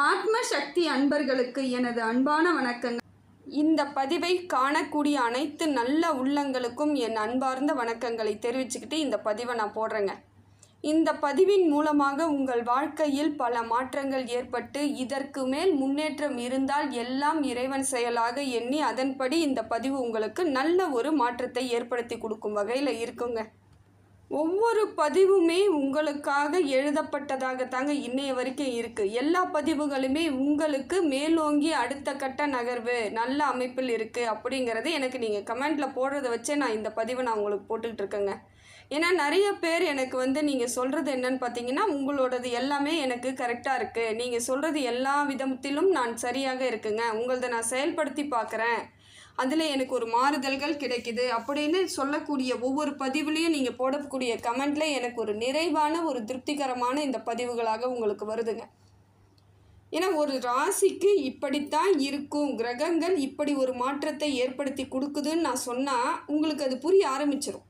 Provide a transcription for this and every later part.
ஆத்ம சக்தி அன்பர்களுக்கு எனது அன்பான வணக்கங்கள். இந்த பதிவை காணக்கூடிய அனைத்து நல்ல உள்ளங்களுக்கும் என் அன்பார்ந்த வணக்கங்களை தெரிவிச்சுக்கிட்டு இந்த பதிவை நான் போடுறேங்க. இந்த பதிவின் மூலமாக உங்கள் வாழ்க்கையில் பல மாற்றங்கள் ஏற்பட்டு இதற்கு மேல் முன்னேற்றம் இருந்தால் எல்லாம் இறைவன் செயலாக எண்ணி அதன்படி இந்த பதிவு உங்களுக்கு நல்ல ஒரு மாற்றத்தை ஏற்படுத்தி கொடுக்கும் வகையில் இருக்குங்க. ஒவ்வொரு பதிவுமே உங்களுக்காக எழுதப்பட்டதாக தாங்க இன்னைய வரைக்கும் இருக்குது. எல்லா பதிவுகளுமே உங்களுக்கு மேலோங்கி அடுத்த கட்ட நகர்வு நல்ல அமைப்பில் இருக்குது அப்படிங்கிறது எனக்கு நீங்கள் கமெண்டில் போடுறத வச்சே நான் இந்த பதிவை நான் உங்களுக்கு போட்டுக்கிட்டு இருக்கேங்க. ஏன்னா நிறைய பேர் எனக்கு நீங்கள் சொல்கிறது என்னன்னு பார்த்தீங்கன்னா, உங்களோடது எல்லாமே எனக்கு கரெக்டாக இருக்குது, நீங்கள் சொல்கிறது எல்லா விதத்திலும் நான் சரியாக இருக்குங்க, உங்களதை நான் செயல்படுத்தி பார்க்குறேன், அதில் எனக்கு ஒரு மாறுதல்கள் கிடைக்குது அப்படின்னு சொல்லக்கூடிய ஒவ்வொரு பதிவுலேயும் நீங்கள் போடக்கூடிய கமெண்டில் எனக்கு ஒரு நிறைவான ஒரு திருப்திகரமான இந்த பதிவுகளாக உங்களுக்கு வருதுங்க. ஏன்னா ஒரு ராசிக்கு இப்படித்தான் இருக்கும், கிரகங்கள் இப்படி ஒரு மாற்றத்தை ஏற்படுத்தி கொடுக்குதுன்னு நான் சொன்னால் உங்களுக்கு அது புரிய ஆரம்பிச்சிடும்.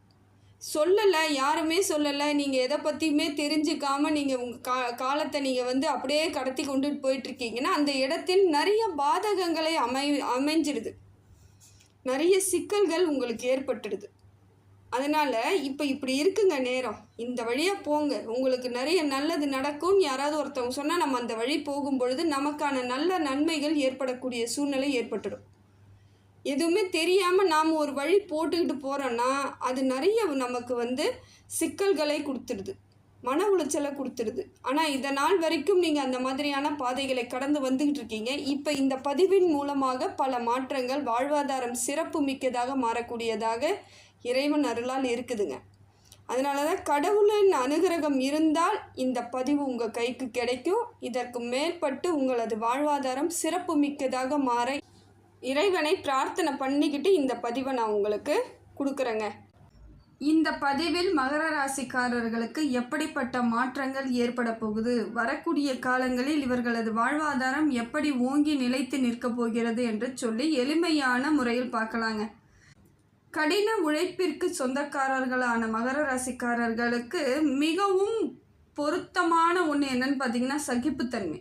சொல்லலை, யாருமே சொல்லலை, நீங்கள் எதை பற்றியுமே தெரிஞ்சுக்காமல் நீங்கள் உங்கள் காலத்தை நீங்கள் அப்படியே கடத்தி கொண்டுட்டு போயிட்டுருக்கீங்கன்னா அந்த இடத்தில் நிறைய பாதகங்களை அமைஞ்சிடுது, நிறைய சிக்கல்கள் உங்களுக்கு ஏற்பட்டுடுது. அதனால் இப்போ இப்படி இருக்குங்க நேரம், இந்த வழியாக போங்க, உங்களுக்கு நிறைய நல்லது நடக்கும்னு யாராவது ஒருத்தவங்க சொன்னால் நம்ம அந்த வழி போகும் பொழுது நமக்கான நல்ல நன்மைகள் ஏற்படக்கூடிய சூழ்நிலை ஏற்பட்டுடும். எதுவுமே தெரியாமல் நாம் ஒரு வழி போட்டுக்கிட்டு போகிறோன்னா அது நிறைய நமக்கு சிக்கல்களை கொடுத்துடுது, மன உளைச்சலை கொடுத்துடுது. ஆனால் இந்த நாள் வரைக்கும் நீங்கள் அந்த மாதிரியான பாதைகளை கடந்து வந்துக்கிட்டு இருக்கீங்க. இப்போ இந்த பதிவின் மூலமாக பல மாற்றங்கள், வாழ்வாதாரம் சிறப்பு மிக்கதாக மாறக்கூடியதாக இறைவன் அருளால் இருக்குதுங்க. அதனால தான் கடவுளின் அனுகிரகம் இருந்தால் இந்த பதிவு உங்கள் கைக்கு கிடைக்கும். இதற்கு மேற்பட்டு உங்களது வாழ்வாதாரம் சிறப்பு மிக்கதாக மாற இறைவனை பிரார்த்தனை பண்ணிக்கிட்டு இந்த பதிவை நான் உங்களுக்கு கொடுக்குறேங்க. இந்த பதிவில் மகர ராசிக்காரர்களுக்கு எப்படிப்பட்ட மாற்றங்கள் ஏற்பட போகுது, வரக்கூடிய காலங்களில் இவர்களது வாழ்வாதாரம் எப்படி ஓங்கி நிலைத்து நிற்கப் போகிறது என்று சொல்லி எளிமையான முறையில் பார்க்கலாங்க. கடின உழைப்பிற்கு சொந்தக்காரர்களான மகர ராசிக்காரர்களுக்கு மிகவும் பொருத்தமான ஒன்று என்னன்னு பார்த்தீங்கன்னா சகிப்புத்தன்மை.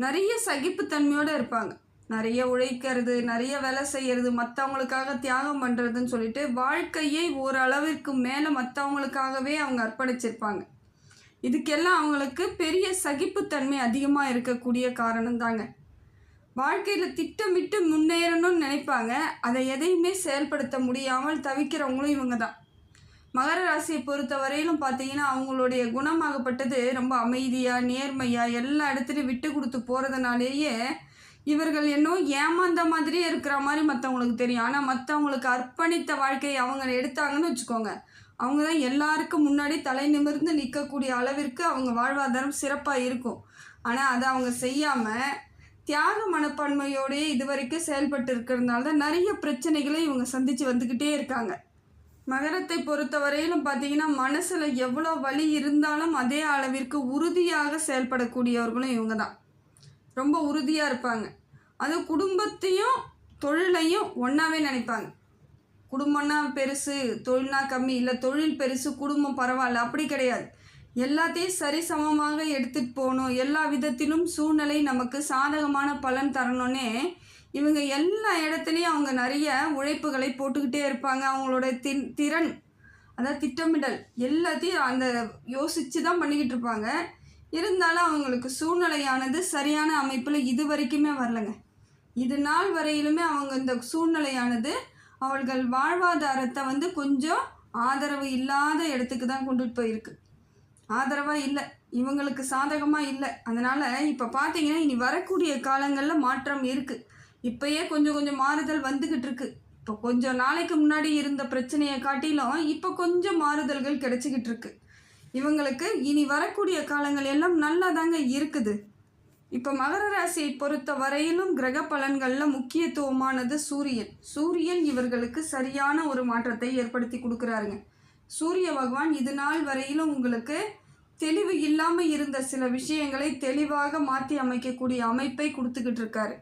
நிறைய சகிப்புத்தன்மையோடு இருப்பாங்க. நிறைய உழைக்கிறது, நிறைய வேலை செய்கிறது, மற்றவங்களுக்காக தியாகம் பண்ணுறதுன்னு சொல்லிட்டு வாழ்க்கையை ஓரளவிற்கு மேலே மற்றவங்களுக்காகவே அவங்க அர்ப்பணிச்சிருப்பாங்க. இதுக்கெல்லாம் அவங்களுக்கு பெரிய சகிப்புத்தன்மை அதிகமாக இருக்கக்கூடிய காரணம்தாங்க. வாழ்க்கையில் திட்டமிட்டு முன்னேறணும்னு நினைப்பாங்க, அதை எதையுமே செயல்படுத்த முடியாமல் தவிக்கிறவங்களும் இவங்க தான். மகர ராசியை பொறுத்த வரையிலும் பார்த்தீங்கன்னா அவங்களுடைய குணமாகப்பட்டது ரொம்ப அமைதியாக, நேர்மையாக, எல்லா இடத்துலையும் விட்டு கொடுத்து போகிறதுனாலேயே இவர்கள் என்னோ ஏமாந்த மாதிரியே இருக்கிற மாதிரி மற்றவங்களுக்கு தெரியும். ஆனால் மற்றவங்களுக்கு அர்ப்பணித்த வாழ்க்கையை அவங்க எடுத்தாங்கன்னு வச்சுக்கோங்க, அவங்க தான் எல்லாருக்கும் முன்னாடி தலை நிமிர்ந்து நிற்கக்கூடிய அளவிற்கு அவங்க வாழ்வாதாரம் சிறப்பாக இருக்கும். ஆனால் அதை அவங்க செய்யாமல் தியாக மனப்பான்மையோடையே இதுவரைக்கும் செயல்பட்டு இருக்கிறதுனால தான் நிறைய பிரச்சனைகளை இவங்க சந்தித்து வந்துக்கிட்டே இருக்காங்க. மகரத்தை பொறுத்த வரையிலும் பார்த்தீங்கன்னா மனசில் எவ்வளோ வலி இருந்தாலும் அதே அளவிற்கு உறுதியாக செயல்படக்கூடியவர்களும் இவங்க தான். ரொம்ப உறுதியாக இருப்பாங்க. அது குடும்பத்தையும் தொழிலையும் ஒன்றாவே நினைப்பாங்க. குடும்பம்னா பெருசு, தொழில்னா கம்மி, இல்லை தொழில் பெருசு குடும்பம் பரவாயில்ல, அப்படி கிடையாது. எல்லாத்தையும் சரிசமமாக எடுத்துகிட்டு போகணும், எல்லா விதத்திலும் சூழ்நிலை நமக்கு சாதகமான பலன் தரணுன்னே இவங்க எல்லா இடத்துலையும் அவங்க நிறைய உழைப்புகளை போட்டுக்கிட்டே இருப்பாங்க. அவங்களோட திறன், அதாவது திட்டமிடல் எல்லாத்தையும் அந்த யோசித்து தான் பண்ணிக்கிட்டு இருப்பாங்க. இருந்தாலும் அவங்களுக்கு சூழ்நிலையானது சரியான அமைப்பில் இது வரைக்குமே வரலைங்க. இது நாள் வரையிலுமே அவங்க இந்த சூழ்நிலையானது அவர்கள் வாழ்வாதாரத்தை கொஞ்சம் ஆதரவு இல்லாத இடத்துக்கு தான் கொண்டுட்டு போயிருக்கு. ஆதரவாக இல்லை, இவங்களுக்கு சாதகமாக இல்லை. அதனால் இப்போ பார்த்தீங்கன்னா இனி வரக்கூடிய காலங்களில் மாற்றம் இருக்குது. இப்போயே கொஞ்சம் கொஞ்சம் மாறுதல் வந்துக்கிட்டு இருக்குது. இப்போ கொஞ்சம் நாளைக்கு முன்னாடி இருந்த பிரச்சனையை காட்டிலும் இப்போ கொஞ்சம் மாறுதல்கள் கிடைச்சிக்கிட்டு இருக்கு. இவங்களுக்கு இனி வரக்கூடிய காலங்கள் எல்லாம் நல்லா தாங்க இருக்குது. இப்போ மகர ராசியை பொறுத்த வரையிலும் கிரக பலன்களில் முக்கியத்துவமானது சூரியன். சூரியன் இவர்களுக்கு சரியான ஒரு மாற்றத்தை ஏற்படுத்தி கொடுக்குறாருங்க. சூரிய பகவான் இது நாள் வரையிலும் உங்களுக்கு தெளிவு இல்லாமல் இருந்த சில விஷயங்களை தெளிவாக மாற்றி அமைக்கக்கூடிய அமைப்பை கொடுத்துக்கிட்டு இருக்காரு.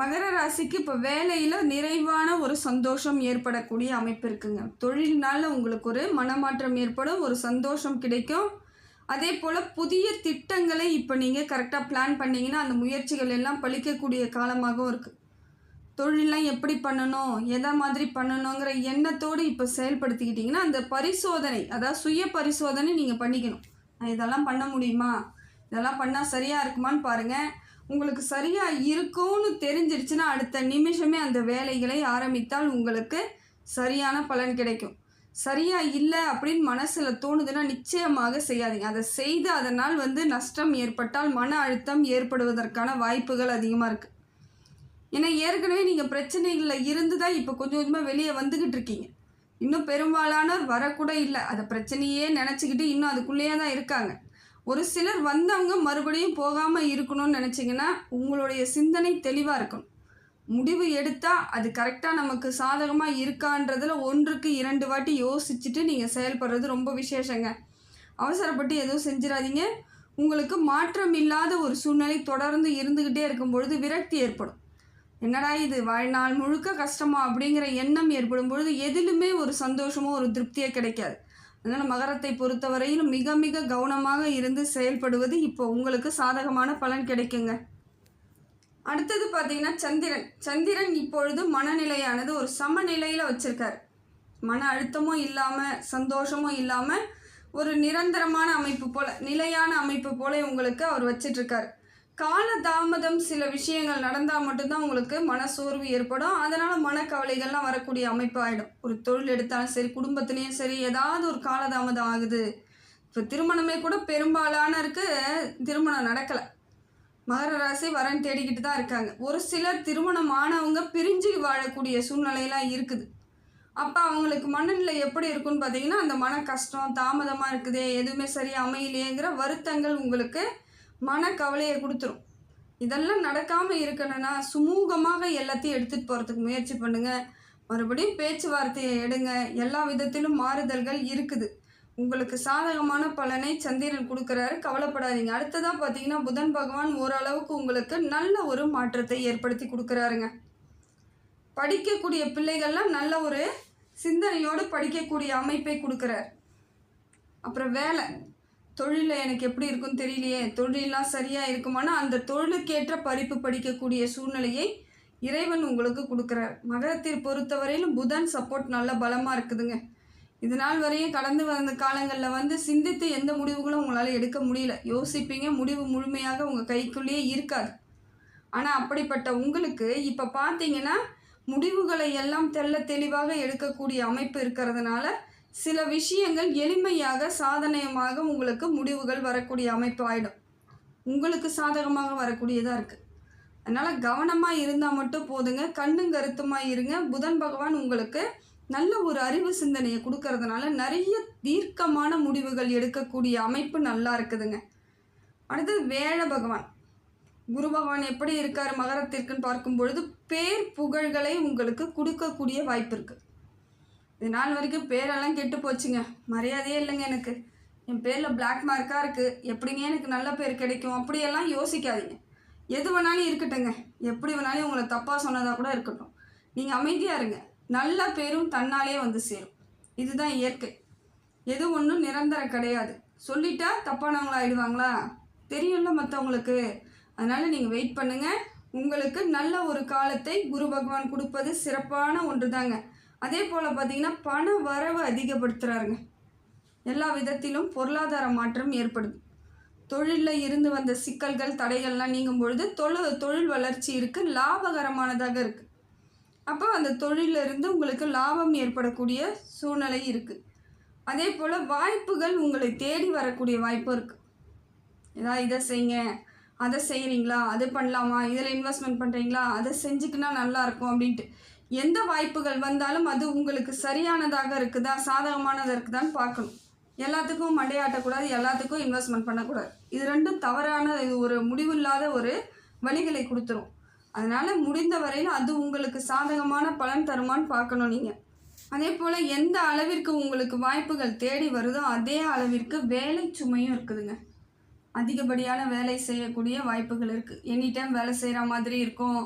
மகர ராசிக்கு இப்போ வேலையில் நிறைவான ஒரு சந்தோஷம் ஏற்படக்கூடிய அமைப்பு இருக்குங்க. தொழில்னால உங்களுக்கு ஒரு மனமாற்றம் ஏற்படும், ஒரு சந்தோஷம் கிடைக்கும். அதே போல் புதிய திட்டங்களை இப்போ நீங்கள் கரெக்டாக பிளான் பண்ணிங்கன்னா அந்த முயற்சிகள் எல்லாம் பலிக்கக்கூடிய காலமாகவும் இருக்குது. தொழிலெலாம் எப்படி பண்ணணும், எதை மாதிரி பண்ணணுங்கிற எண்ணத்தோடு இப்போ செயல்படுத்திக்கிட்டிங்கன்னா அந்த பரிசோதனை, அதாவது சுய பரிசோதனை நீங்கள் பண்ணிக்கணும். நான் இதெல்லாம் பண்ண முடியுமா, இதெல்லாம் பண்ணால் சரியாக இருக்குமான்னு பாருங்கள். உங்களுக்கு சரியாக இருக்கும்னு தெரிஞ்சிருச்சுன்னா அடுத்த நிமிஷமே அந்த வேலைகளை ஆரம்பித்தால் உங்களுக்கு சரியான பலன் கிடைக்கும். சரியாக இல்லை அப்படின்னு மனசில் தோணுதுன்னா நிச்சயமாக செய்யாதீங்க. அதை செய்து அதனால் நஷ்டம் ஏற்பட்டால் மன அழுத்தம் ஏற்படுவதற்கான வாய்ப்புகள் அதிகமாக இருக்குது. ஏன்னா ஏற்கனவே நீங்கள் பிரச்சனைகளில் இருந்து தான் இப்போ கொஞ்சம் கொஞ்சமாக வெளியே வந்துக்கிட்டு இருக்கீங்க. இன்னும் பெரும்பாலானோர் வரக்கூட இல்லை, அதை பிரச்சனையே நினச்சிக்கிட்டு இன்னும் அதுக்குள்ளேயே தான் இருக்காங்க. ஒரு சிலர் வந்தவங்க மறுபடியும் போகாமல் இருக்கணும்னு நினச்சிங்கன்னா உங்களுடைய சிந்தனை தெளிவாக இருக்கணும். முடிவு எடுத்தால் அது கரெக்டாக நமக்கு சாதகமாக இருக்கான்றதில் 1க்கு 2 வாட்டி யோசிச்சுட்டு நீங்கள் செயல்படுறது ரொம்ப விசேஷங்க. அவசரப்பட்டு எதுவும் செஞ்சிடாதீங்க. உங்களுக்கு மாற்றம் இல்லாத ஒரு சூழ்நிலை தொடர்ந்து இருந்துக்கிட்டே இருக்கும் பொழுது விரக்தி ஏற்படும். என்னடா இது வாழ்நாள் முழுக்க கஷ்டமா அப்படிங்கிற எண்ணம் ஏற்படும் பொழுது எதிலுமே ஒரு சந்தோஷமோ ஒரு திருப்தியே கிடைக்காது. அதனால் மகரத்தை பொறுத்தவரையிலும் மிக மிக கவனமாக இருந்து செயல்படுவது இப்போ உங்களுக்கு சாதகமான பலன் கிடைக்குங்க. அடுத்தது பார்த்தீங்கன்னா சந்திரன் இப்பொழுது மனநிலையானது ஒரு சமநிலையில் வச்சுருக்கார். மன அழுத்தமும் இல்லாமல் சந்தோஷமும் இல்லாமல் ஒரு நிரந்தரமான அமைப்பு போல், நிலையான அமைப்பு போல உங்களுக்கு அவர் வச்சிட்ருக்கார். கால தாமதம் சில விஷயங்கள் நடந்தால் மட்டும்தான் உங்களுக்கு மனசோர்வு ஏற்படும். அதனால் மனக்கவலைகள்லாம் வரக்கூடிய அமைப்பு ஆகிடும். ஒரு தொழில் எடுத்தாலும் சரி, குடும்பத்துலேயும் சரி, ஏதாவது ஒரு காலதாமதம் ஆகுது. இப்போ திருமணமே கூட பெரும்பாலானருக்கு திருமணம் நடக்கலை. மகர ராசி வரன் தேடிக்கிட்டு தான் இருக்காங்க. ஒரு சிலர் திருமணம் ஆனவங்க பிரிஞ்சு வாழக்கூடிய சூழ்நிலையெல்லாம் இருக்குது. அப்போ அவங்களுக்கு மனநிலை எப்படி இருக்குன்னு பார்த்தீங்கன்னா அந்த மன கஷ்டம், தாமதமாக இருக்குதே, எதுவுமே சரியாக அமையலையேங்கிற வருத்தங்கள் உங்களுக்கு மனக்கவலையை கொடுத்துரும். இதெல்லாம் நடக்காமல் இருக்கணும்னா சுமூகமாக எல்லாத்தையும் எடுத்துகிட்டு போகிறதுக்கு முயற்சி பண்ணுங்கள். மறுபடியும் பேச்சுவார்த்தையை எடுங்க. எல்லா விதத்திலும் மாறுதல்கள் இருக்குது. உங்களுக்கு சாதகமான பலனை சந்திரன் கொடுக்குறாரு, கவலைப்படாதீங்க. அடுத்ததாக பார்த்தீங்கன்னா புதன் பகவான் ஓரளவுக்கு உங்களுக்கு நல்ல ஒரு மாற்றத்தை ஏற்படுத்தி கொடுக்குறாருங்க. படிக்கக்கூடிய பிள்ளைகள்லாம் நல்ல ஒரு சிந்தனையோடு படிக்கக்கூடிய அமைப்பை கொடுக்குறார். அப்புறம் வேலை தொழிலில் எனக்கு எப்படி இருக்குன்னு தெரியலையே, தொழிலெலாம் சரியாக இருக்குமானா அந்த தொழிலுக்கேற்ற படிப்பு படிக்கக்கூடிய சூழ்நிலையை இறைவன் உங்களுக்கு கொடுக்குறார். மகரத்தை பொறுத்தவரையிலும் புதன் சப்போர்ட் நல்ல பலமாக இருக்குதுங்க. இது நாள் வரையும் கடந்து வந்த காலங்களில் சிந்தித்து எந்த முடிவுகளும் உங்களால் எடுக்க முடியல. யோசிப்பீங்க, முடிவு முழுமையாக உங்கள் கைக்குள்ளேயே இருக்காது. ஆனால் அப்படிப்பட்ட உங்களுக்கு இப்போ பார்த்தீங்கன்னா முடிவுகளை எல்லாம் தெளிவாக எடுக்கக்கூடிய அமைப்பு இருக்கிறதுனால சில விஷயங்கள் எளிமையாக சாதனையமாக உங்களுக்கு முடிவுகள் வரக்கூடிய அமைப்பு ஆகிடும். உங்களுக்கு சாதகமாக வரக்கூடியதாக இருக்குது. அதனால் கவனமாக இருந்தால் மட்டும் போதுங்க. கண்ணும் கருத்துமாக இருங்க. புதன் பகவான் உங்களுக்கு நல்ல ஒரு அறிவு சிந்தனையை கொடுக்கறதுனால நிறைய தீர்க்கமான முடிவுகள் எடுக்கக்கூடிய அமைப்பு நல்லா இருக்குதுங்க. அடுத்தது வேழ பகவான். குரு பகவான் எப்படி இருக்கார் மகரத்திற்குன்னு பார்க்கும் பொழுது பேர் புகழ்களை உங்களுக்கு கொடுக்கக்கூடிய வாய்ப்பு இருக்குது. இது நாள் வரைக்கும் பேரெல்லாம் கெட்டு போச்சுங்க, மரியாதையே இல்லைங்க எனக்கு, என் பேரில் பிளாக் மார்க்காக இருக்குது, எப்படிங்க எனக்கு நல்ல பேர் கிடைக்கும் அப்படியெல்லாம் யோசிக்காதீங்க. எது வேணாலும் இருக்கட்டுங்க, எப்படி வேணாலும் உங்களை தப்பாக சொன்னதாக கூட இருக்கட்டும், நீங்கள் அமைதியாக இருங்க. நல்ல பேரும் தன்னாலே சேரும். இதுதான் இயற்கை. எது ஒன்றும் நிரந்தரம் கிடையாது. சொல்லிட்டா தப்பானவங்களா ஆயிடுவாங்களா தெரியும்ல மற்றவங்களுக்கு. அதனால் நீங்கள் வெயிட் பண்ணுங்கள். உங்களுக்கு நல்ல ஒரு காலத்தை குரு பகவான் கொடுப்பது சிறப்பான ஒன்று தாங்க. அதே போல் பார்த்தீங்கன்னா பண வரவு அதிகப்படுத்துகிறாருங்க. எல்லா விதத்திலும் பொருளாதார மாற்றம் ஏற்படுது. தொழிலில் இருந்து வந்த சிக்கல்கள் தடைகள்லாம் நீங்கும் பொழுது தொழில் வளர்ச்சி இருக்குது, லாபகரமானதாக இருக்குது. அப்போ அந்த தொழிலிருந்து உங்களுக்கு லாபம் ஏற்படக்கூடிய சூழ்நிலை இருக்குது. அதே போல் வாய்ப்புகள் உங்களை தேடி வரக்கூடிய வாய்ப்பும் இருக்குது. ஏதாவது இதை செய்யுங்க, அதை செய்கிறீங்களா, அது பண்ணலாமா, இதில் இன்வெஸ்ட்மெண்ட் பண்ணுறீங்களா, அதை செஞ்சுக்கினா நல்லாயிருக்கும் அப்படின்ட்டு எந்த வாய்ப்புகள் வந்தாலும் அது உங்களுக்கு சரியானதாக இருக்குதா, சாதகமானதாக இருக்குதான்னு பார்க்கணும். எல்லாத்துக்கும் மண்டையாட்டக்கூடாது, எல்லாத்துக்கும் இன்வெஸ்ட்மெண்ட் பண்ணக்கூடாது. இது ரெண்டும் தவறான, இது ஒரு முடிவில்லாத ஒரு வழிகளை கொடுத்துரும். அதனால் முடிந்த வரையில் அது உங்களுக்கு சாதகமான பலன் தருமான்னு பார்க்கணும் நீங்கள். அதே போல் எந்த அளவிற்கு உங்களுக்கு வாய்ப்புகள் தேடி வருதோ அதே அளவிற்கு வேலை சுமையும் இருக்குதுங்க. அதிகப்படியான வேலை செய்யக்கூடிய வாய்ப்புகள் இருக்குது. எனி டைம் வேலை செய்கிற மாதிரி இருக்கும்.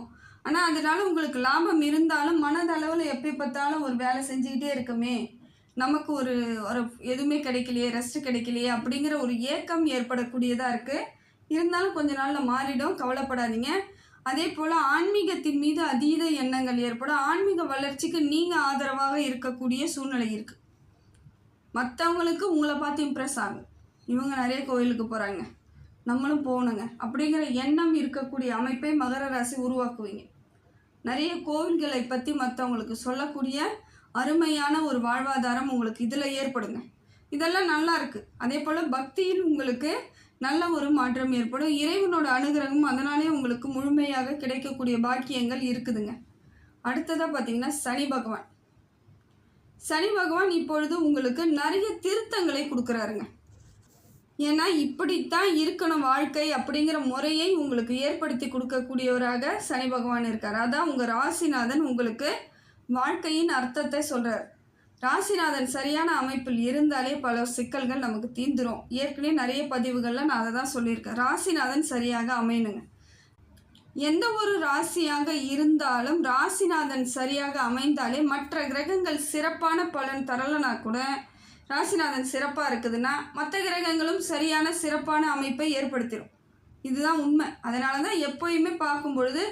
ஆனால் அதனால உங்களுக்கு லாபம் இருந்தாலும் மனதளவில் எப்படி பார்த்தாலும் ஒரு வேலை செஞ்சுக்கிட்டே இருக்குமே, நமக்கு ஒரு ஒரு எதுவுமே கிடைக்கலையே, ரெஸ்ட் கிடைக்கலையே அப்படிங்கிற ஒரு ஏக்கம் ஏற்படக்கூடியதாக இருக்குது. இருந்தாலும் கொஞ்ச நாளில் மாறிடும், கவலைப்படாதீங்க. அதே போல் ஆன்மீகத்தின் மீது அதீத எண்ணங்கள் ஏற்படும். ஆன்மீக வளர்ச்சிக்கு நீங்கள் ஆதரவாக இருக்கக்கூடிய சூழ்நிலை இருக்குது. மற்றவங்களுக்கு உங்களை பார்த்து இம்ப்ரெஸ் ஆகும். இவங்க நிறைய கோயிலுக்கு போகிறாங்க, நம்மளும் போகணுங்க அப்படிங்கிற எண்ணம் இருக்கக்கூடிய அமைப்பை மகர ராசி உருவாக்குவீங்க. நிறைய கோவில்களை பற்றி மற்றவங்களுக்கு சொல்லக்கூடிய அருமையான ஒரு வாழ்வாதாரம் உங்களுக்கு இதில் ஏற்படுங்க. இதெல்லாம் நல்லா இருக்குது. அதே போல் பக்தியில் உங்களுக்கு நல்ல ஒரு மாற்றம் ஏற்படும். இறைவனோட அனுகிரகம் அதனாலே உங்களுக்கு முழுமையாக கிடைக்கக்கூடிய பாக்கியங்கள் இருக்குதுங்க. அடுத்ததாக பார்த்தீங்கன்னா சனி பகவான் இப்பொழுது உங்களுக்கு நிறைய திருத்தங்களை கொடுக்குறாருங்க. ஏன்னா இப்படித்தான் இருக்கணும் வாழ்க்கை அப்படிங்கிற முறையை உங்களுக்கு ஏற்படுத்தி கொடுக்கக்கூடியவராக சனி பகவான் இருக்கார். அதான் உங்கள் ராசிநாதன் உங்களுக்கு வாழ்க்கையின் அர்த்தத்தை சொல்கிறார். ராசிநாதன் சரியான அமைப்பில் இருந்தாலே பல சிக்கல்கள் நமக்கு தீந்துரும். ஏற்கனவே நிறைய பதிவுகளில் நான் அதை தான் சொல்லியிருக்கேன். ராசிநாதன் சரியாக அமையணுங்க. எந்த ஒரு ராசியாக இருந்தாலும் ராசிநாதன் சரியாக அமைந்தாலே மற்ற கிரகங்கள் சிறப்பான பலன் தரலைனா கூட ராசிநாதன் சிறப்பாக இருக்குதுன்னா மற்ற கிரகங்களும் சரியான சிறப்பான அமைப்பை ஏற்படுத்திடும். இதுதான் உண்மை. அதனால தான் எப்போயுமே பார்க்கும் பொழுது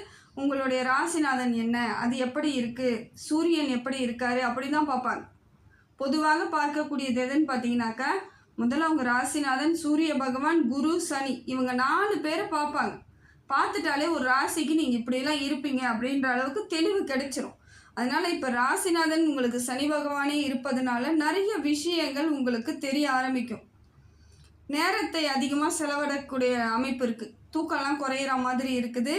உங்களுடைய ராசிநாதன் என்ன, அது எப்படி இருக்குது, சூரியன் எப்படி இருக்காரு அப்படி தான் பார்ப்பாங்க. பொதுவாக பார்க்கக்கூடியது எதுன்னு பார்த்தீங்கன்னாக்கா, முதல்ல உங்கள் ராசிநாதன், சூரிய பகவான், குரு, சனி இவங்க 4 பேரை பார்ப்பாங்க. பார்த்துட்டாலே ஒரு ராசிக்கு நீங்கள் இப்படியெல்லாம் இருப்பீங்க அப்படின்ற அளவுக்கு தெளிவு கிடைச்சிரும். அதனால் இப்போ ராசிநாதன் உங்களுக்கு சனி பகவானே இருப்பதனால நிறைய விஷயங்கள் உங்களுக்கு தெரிய ஆரம்பிக்கும். நேரத்தை அதிகமாக செலவிடக்கூடிய அமைப்பு இருக்குது. தூக்கம்லாம் குறையிற மாதிரி இருக்குது.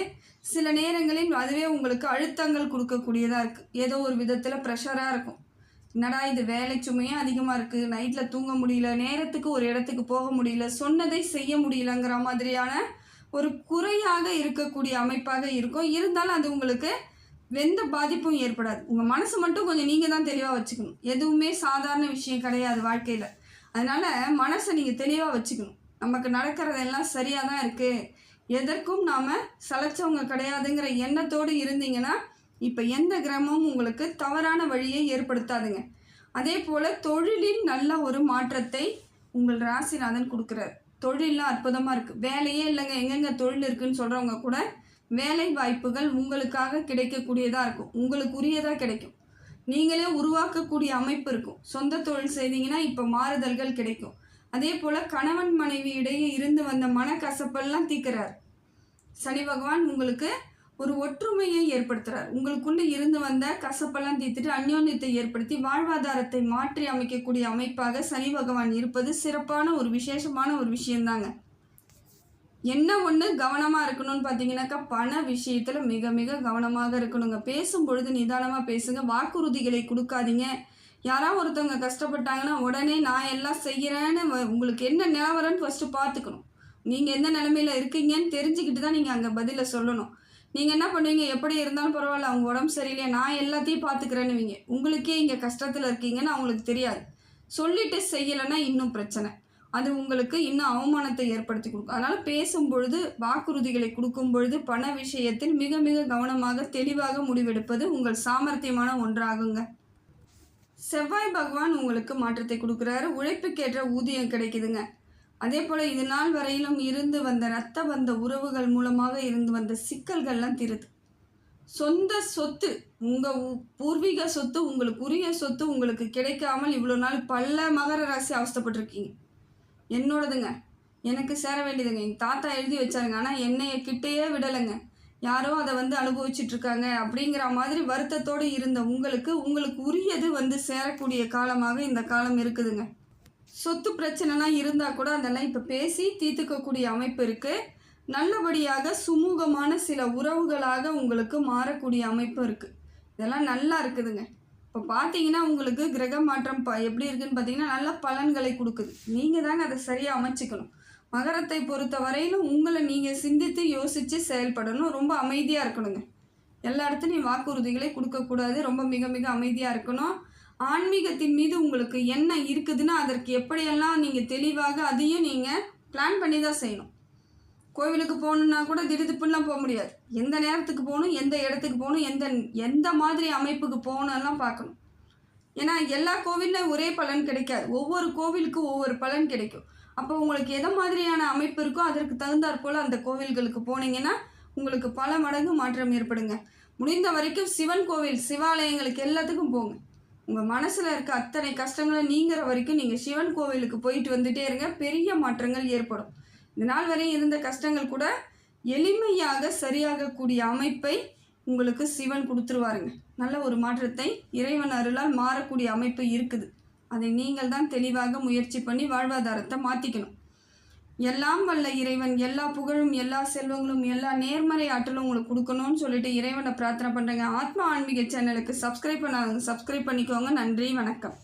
சில நேரங்களில் அதுவே உங்களுக்கு அழுத்தங்கள் கொடுக்கக்கூடியதாக இருக்குது. ஏதோ ஒரு விதத்தில் ப்ரெஷராக இருக்கும். என்னடா இது வேலை சுமையும் அதிகமாக இருக்குது, நைட்டில் தூங்க முடியல, நேரத்துக்கு ஒரு இடத்துக்கு போக முடியல, சொன்னதை செய்ய முடியலங்கிற மாதிரியான ஒரு குறையாக இருக்கக்கூடிய அமைப்பாக இருக்கும். இருந்தாலும் அது உங்களுக்கு எந்த பாதிப்பும் ஏற்படாது. உங்கள் மனசு மட்டும் கொஞ்சம் நீங்கள் தான் தெளிவாக வச்சுக்கணும். எதுவுமே சாதாரண விஷயம் கிடையாது வாழ்க்கையில். அதனால் மனசை நீங்கள் தெளிவாக வச்சுக்கணும். நமக்கு நடக்கிறதெல்லாம் சரியாக தான் இருக்குது, எதற்கும் நாம் சளைச்சவங்க கிடையாதுங்கிற எண்ணத்தோடு இருந்தீங்கன்னா இப்போ எந்த கிரகமும் உங்களுக்கு தவறான வழியை ஏற்படுத்தாதுங்க. அதே போல் தொழிலில் நல்ல ஒரு மாற்றத்தை உங்கள் ராசிநாதன் கொடுக்குறார். தொழிலெலாம் அற்புதமாக இருக்குது. வேலையே இல்லைங்க, எங்கெங்கே தொழில் இருக்குதுன்னு சொல்கிறவங்க கூட வேலை வாய்ப்புகள் உங்களுக்காக கிடைக்கக்கூடியதாக இருக்கும். உங்களுக்கு உரியதாக கிடைக்கும். நீங்களே உருவாக்கக்கூடிய அமைப்பு இருக்கும். சொந்த தொழில் செய்தீங்கன்னா இப்போ மாறுதல்கள் கிடைக்கும். அதே போல் கணவன் மனைவி இடையே இருந்து வந்த மனக்கசப்பெல்லாம் தீர்க்கிறார் சனி பகவான். உங்களுக்கு ஒரு ஒற்றுமையை ஏற்படுத்துகிறார். உங்களுக்குள்ளே இருந்து வந்த கசப்பெல்லாம் தீர்த்துட்டு அந்யோன்யத்தை ஏற்படுத்தி வாழ்வாதாரத்தை மாற்றி அமைக்கக்கூடிய அமைப்பாக சனி பகவான் இருப்பது சிறப்பான ஒரு விசேஷமான ஒரு விஷயந்தாங்க. என்ன ஒன்று கவனமாக இருக்கணும்னு பார்த்தீங்கன்னாக்கா, பண விஷயத்தில் மிக மிக கவனமாக இருக்கணுங்க. பேசும்பொழுது நிதானமாக பேசுங்க. வாக்குறுதிகளை கொடுக்காதீங்க. யாராவது ஒருத்தவங்க கஷ்டப்பட்டாங்கன்னா உடனே நான் எல்லாம் செய்கிறேன்னு உங்களுக்கு என்ன நிலவரன்னு ஃபஸ்ட்டு பார்த்துக்கணும். நீங்கள் எந்த நிலமையில் இருக்கீங்கன்னு தெரிஞ்சுக்கிட்டு தான் நீங்கள் அங்கே பதிலை சொல்லணும். நீங்கள் என்ன பண்ணுவீங்க, எப்படி இருந்தாலும் பரவாயில்ல, அவங்க உடம்பு சரியில்லையா, நான் எல்லாத்தையும் பார்த்துக்கிறேன்னுவீங்க. உங்களுக்கே இங்கே கஷ்டத்தில் இருக்கீங்கன்னு அவங்களுக்கு தெரியாது. சொல்லிட்டு செய்யலைன்னா இன்னும் பிரச்சனை. அது உங்களுக்கு இன்னும் அவமானத்தை ஏற்படுத்தி கொடுக்கும். அதனால் பேசும்பொழுது வாக்குறுதிகளை கொடுக்கும் பொழுது பண விஷயத்தில் மிக மிக கவனமாக தெளிவாக முடிவெடுப்பது உங்கள் சாமர்த்தியமான ஒன்றாகுங்க. செவ்வாய் பகவான் உங்களுக்கு மாற்றத்தை கொடுக்குறாரு. உழைப்புக்கேற்ற ஊதியம் கிடைக்குதுங்க. அதே போல் இது நாள் வரையிலும் இருந்து வந்த இரத்த பந்த உறவுகள் மூலமாக இருந்து வந்த சிக்கல்கள்லாம் தீருது. சொந்த சொத்து, உங்கள் பூர்வீக சொத்து, உங்களுக்கு உரிய சொத்து உங்களுக்கு கிடைக்காமல் இவ்வளோ நாள் பல மகர ராசி அவஸ்தைப்பட்டிருக்கீங்க. என்னோடதுங்க, எனக்கு சேர வேண்டியதுங்க, எங்கள் தாத்தா எழுதி வச்சாருங்க, ஆனால் என்னைய கிட்டேயே விடலைங்க, யாரோ அதை அனுபவிச்சிட்ருக்காங்க அப்படிங்கிற மாதிரி வருத்தத்தோடு இருந்த உங்களுக்கு உரியது சேரக்கூடிய காலமாக இந்த காலம் இருக்குதுங்க. சொத்து பிரச்சனைலாம் இருந்தால் கூட அதெல்லாம் இப்போ பேசி தீர்த்துக்கக்கூடிய அமைப்பு இருக்குது. நல்லபடியாக சுமூகமான சில உறவுகளாக உங்களுக்கு மாறக்கூடிய அமைப்பு இருக்குது. இதெல்லாம் நல்லா இருக்குதுங்க. இப்போ பார்த்தீங்கன்னா உங்களுக்கு கிரக மாற்றம் எப்படி இருக்குதுன்னு பார்த்தீங்கன்னா நல்ல பலன்களை கொடுக்குது. நீங்கள் தாங்க அதை சரியாக அமைச்சிக்கணும். மகரத்தை பொறுத்த வரையிலும் உங்களை நீங்கள் சிந்தித்து யோசித்து செயல்படணும். ரொம்ப அமைதியாக இருக்கணுங்க. எல்லா இடத்துலையும் வாக்குறுதிகளை கொடுக்கக்கூடாது. ரொம்ப மிக மிக அமைதியாக இருக்கணும். ஆன்மீகத்தின் மீது உங்களுக்கு என்ன இருக்குதுன்னா அதற்கு எப்படியெல்லாம் நீங்கள் தெளிவாக அதையும் நீங்கள் பிளான் பண்ணி தான் செய்யணும். கோவிலுக்கு போகணுன்னா கூட திடுதிப்புலாம் போக முடியாது. எந்த நேரத்துக்கு போகணும், எந்த இடத்துக்கு போகணும், எந்த மாதிரி அமைப்புக்கு போகணும்லாம் பார்க்கணும். ஏன்னா எல்லா கோவிலில் ஒரே பலன் கிடைக்காது, ஒவ்வொரு கோவிலுக்கு ஒவ்வொரு பலன் கிடைக்கும். அப்போ உங்களுக்கு எதை மாதிரியான அமைப்பு இருக்கோ அதற்கு தகுந்தாற் போல் அந்த கோவில்களுக்கு போனீங்கன்னா உங்களுக்கு பல மடங்கு மாற்றம் ஏற்படுங்க. முடிந்த வரைக்கும் சிவன் கோவில் சிவாலயங்களுக்கு எல்லாத்துக்கும் போங்க. உங்கள் மனசில் இருக்க அத்தனை கஷ்டங்களை நீங்கிற வரைக்கும் நீங்கள் சிவன் கோவிலுக்கு போயிட்டு வந்துட்டே இருங்க, பெரிய மாற்றங்கள் ஏற்படும். இந்த நாள் வரை இருந்த கஷ்டங்கள் கூட எளிமையாக சரியாகக்கூடிய அமைப்பை உங்களுக்கு சிவன் கொடுத்துருவாருங்க. நல்ல ஒரு மாற்றத்தை இறைவன் அருளால் மாறக்கூடிய அமைப்பு இருக்குது. அதை நீங்கள் தான் தெளிவாக முயற்சி பண்ணி வாழ்வாதாரத்தை மாற்றிக்கணும். எல்லாம் வல்ல இறைவன் எல்லா புகழும் எல்லா செல்வங்களும் எல்லா நேர்மறை ஆற்றலும் உங்களுக்கு கொடுக்கணும்னு சொல்லிட்டு இறைவனை பிரார்த்தனை பண்ணுறேங்க. ஆத்மா ஆன்மீக சேனலுக்கு சப்ஸ்கிரைப் பண்ணிக்கோங்க. நன்றி, வணக்கம்.